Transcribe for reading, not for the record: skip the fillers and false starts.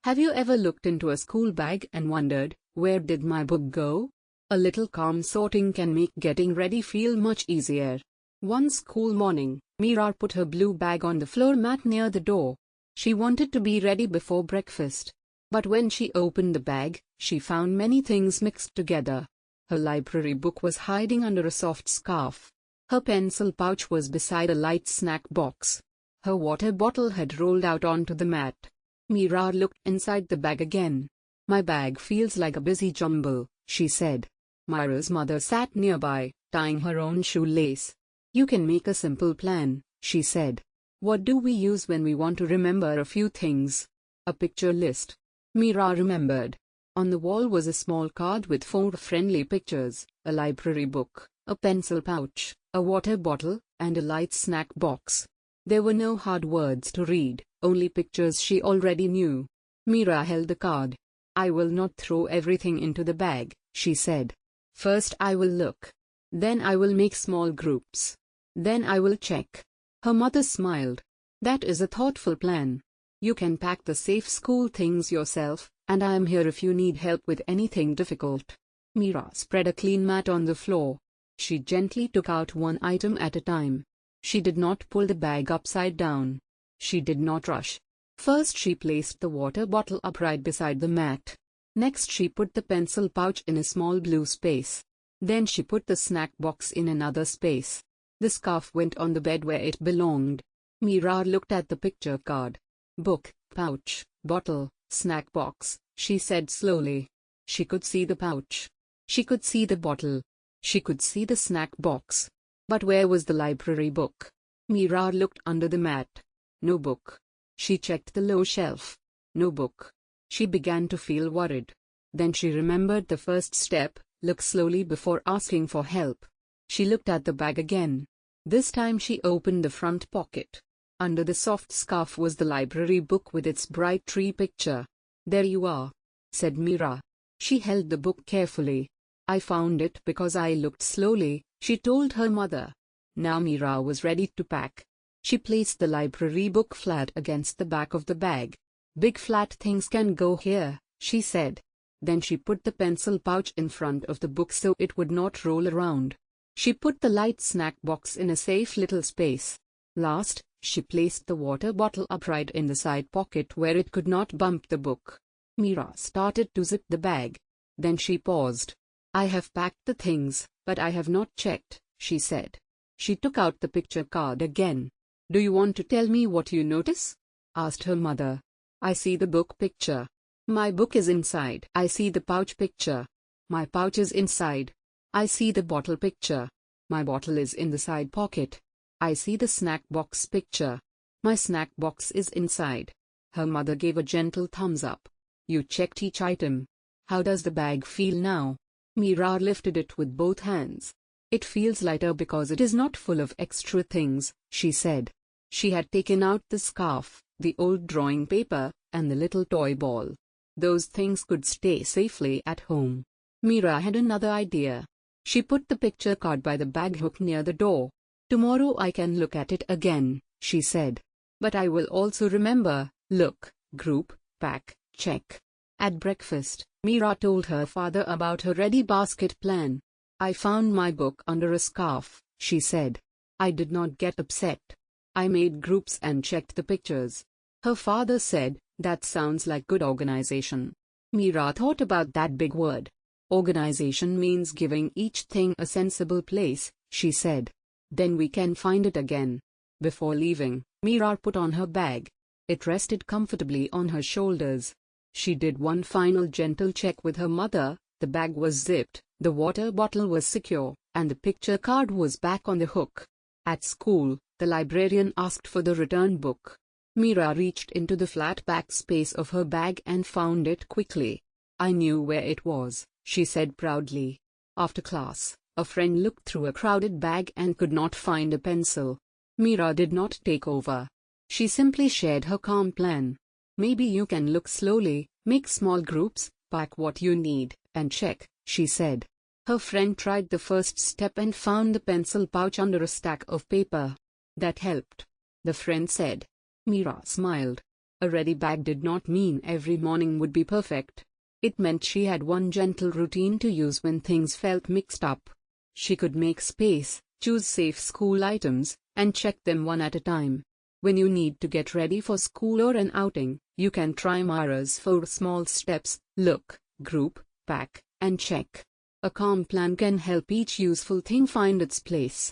Have you ever looked into a school bag and wondered, where did my book go? A little calm sorting can make getting ready feel much easier. One school morning, Mira put her blue bag on the floor mat near the door. She wanted to be ready before breakfast. But when she opened the bag, she found many things mixed together. Her library book was hiding under a soft scarf. Her pencil pouch was beside a light snack box. Her water bottle had rolled out onto the mat. Mira looked inside the bag again. My bag feels like a busy jumble, she said. Mira's mother sat nearby, tying her own shoelace. You can make a simple plan, she said. What do we use when we want to remember a few things? A picture list. Mira remembered. On the wall was a small card with 4 friendly pictures, a library book, a pencil pouch, a water bottle, and a light snack box. There were no hard words to read, only pictures she already knew. Mira held the card. I will not throw everything into the bag, she said. First I will look. Then I will make small groups. Then I will check. Her mother smiled. That is a thoughtful plan. You can pack the safe school things yourself, and I am here if you need help with anything difficult. Mira spread a clean mat on the floor. She gently took out one item at a time. She did not pull the bag upside down. She did not rush. First she placed the water bottle upright beside the mat. Next she put the pencil pouch in a small blue space. Then she put the snack box in another space. The scarf went on the bed where it belonged. Mira looked at the picture card. Book, pouch, bottle, snack box, she said slowly. She could see the pouch. She could see the bottle. She could see the snack box. But where was the library book? Mira looked under the mat. No book. She checked the low shelf. No book. She began to feel worried. Then she remembered the first step, look slowly before asking for help. She looked at the bag again. This time she opened the front pocket. Under the soft scarf was the library book with its bright tree picture. There you are, said Mira. She held the book carefully. I found it because I looked slowly, she told her mother. Now Mira was ready to pack. She placed the library book flat against the back of the bag. Big flat things can go here, she said. Then she put the pencil pouch in front of the book so it would not roll around. She put the light snack box in a safe little space. Last, she placed the water bottle upright in the side pocket where it could not bump the book. Mira started to zip the bag. Then she paused. I have packed the things, but I have not checked, she said. She took out the picture card again. Do you want to tell me what you notice? Asked her mother. I see the book picture. My book is inside. I see the pouch picture. My pouch is inside. I see the bottle picture. My bottle is in the side pocket. I see the snack box picture. My snack box is inside. Her mother gave a gentle thumbs up. You checked each item. How does the bag feel now? Mira lifted it with both hands. It feels lighter because it is not full of extra things, she said. She had taken out the scarf, the old drawing paper, and the little toy ball. Those things could stay safely at home. Mira had another idea. She put the picture card by the bag hook near the door. Tomorrow I can look at it again, she said. But I will also remember, look, group, pack, check. At breakfast, Mira told her father about her ready basket plan. I found my book under a scarf, she said. I did not get upset. I made groups and checked the pictures. Her father said, that sounds like good organization. Mira thought about that big word. Organization means giving each thing a sensible place, she said. Then we can find it again. Before leaving, Mira put on her bag. It rested comfortably on her shoulders. She did one final gentle check with her mother. The bag was zipped, the water bottle was secure, and the picture card was back on the hook. At school, the librarian asked for the return book. Mira reached into the flat back space of her bag and found it quickly. I knew where it was, she said proudly. After class, a friend looked through a crowded bag and could not find a pencil. Mira did not take over. She simply shared her calm plan. Maybe you can look slowly, make small groups, pack what you need, and check, she said. Her friend tried the first step and found the pencil pouch under a stack of paper. That helped, the friend said. Mira smiled. A ready bag did not mean every morning would be perfect. It meant she had one gentle routine to use when things felt mixed up. She could make space, choose safe school items, and check them one at a time. When you need to get ready for school or an outing, you can try Mira's 4 small steps: look, group, pack, and check. A calm plan can help each useful thing find its place.